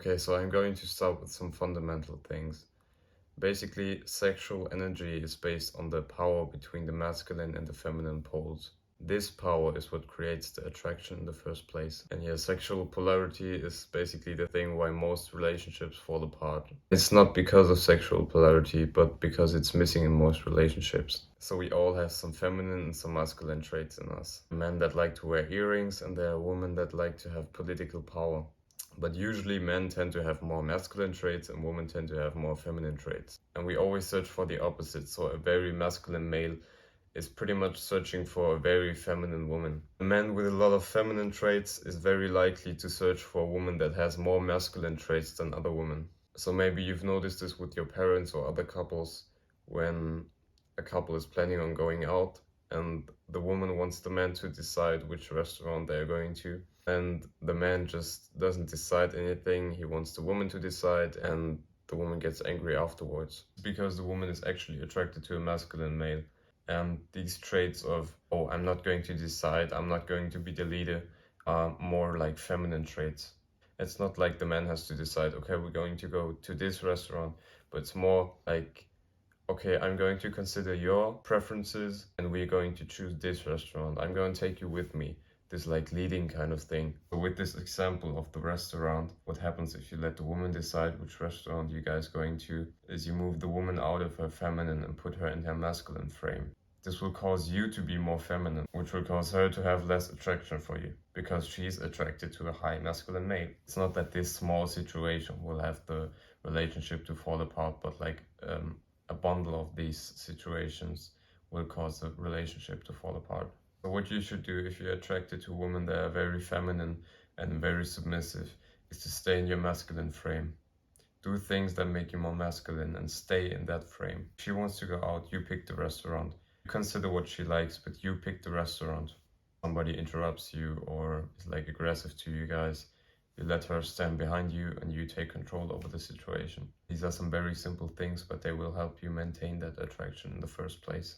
Okay, so I'm going to start with some fundamental things. Basically, sexual energy is based on the power between the masculine and the feminine poles. This power is what creates the attraction in the first place. And yeah, sexual polarity is basically the thing why most relationships fall apart. It's not because of sexual polarity, but because it's missing in most relationships. So we all have some feminine and some masculine traits in us. Men that like to wear earrings, and there are women that like to have political power. But usually men tend to have more masculine traits and women tend to have more feminine traits. And we always search for the opposite. So a very masculine male is pretty much searching for a very feminine woman. A man with a lot of feminine traits is very likely to search for a woman that has more masculine traits than other women. So maybe you've noticed this with your parents or other couples when a couple is planning on going out and the woman wants the man to decide which restaurant they're going to. And the man just doesn't decide anything. He wants the woman to decide, and the woman gets angry afterwards. Because the woman is actually attracted to a masculine male. And these traits of, oh, I'm not going to decide, I'm not going to be the leader, are more like feminine traits. It's not like the man has to decide, okay, we're going to go to this restaurant, but it's more like, okay, I'm going to consider your preferences and we're going to choose this restaurant. I'm going to take you with me. This like leading kind of thing. So with this example of the restaurant, what happens if you let the woman decide which restaurant you guys going to is you move the woman out of her feminine and put her in her masculine frame. This will cause you to be more feminine, which will cause her to have less attraction for you because she's attracted to a high masculine male. It's not that this small situation will have the relationship to fall apart, but like a bundle of these situations will cause the relationship to fall apart. So what you should do if you're attracted to women that are very feminine and very submissive is to stay in your masculine frame. Do things that make you more masculine and stay in that frame. If she wants to go out, you pick the restaurant. Consider what she likes, but you pick the restaurant. Somebody interrupts you or is like aggressive to you guys, you let her stand behind you and you take control over the situation. These are some very simple things, but they will help you maintain that attraction in the first place.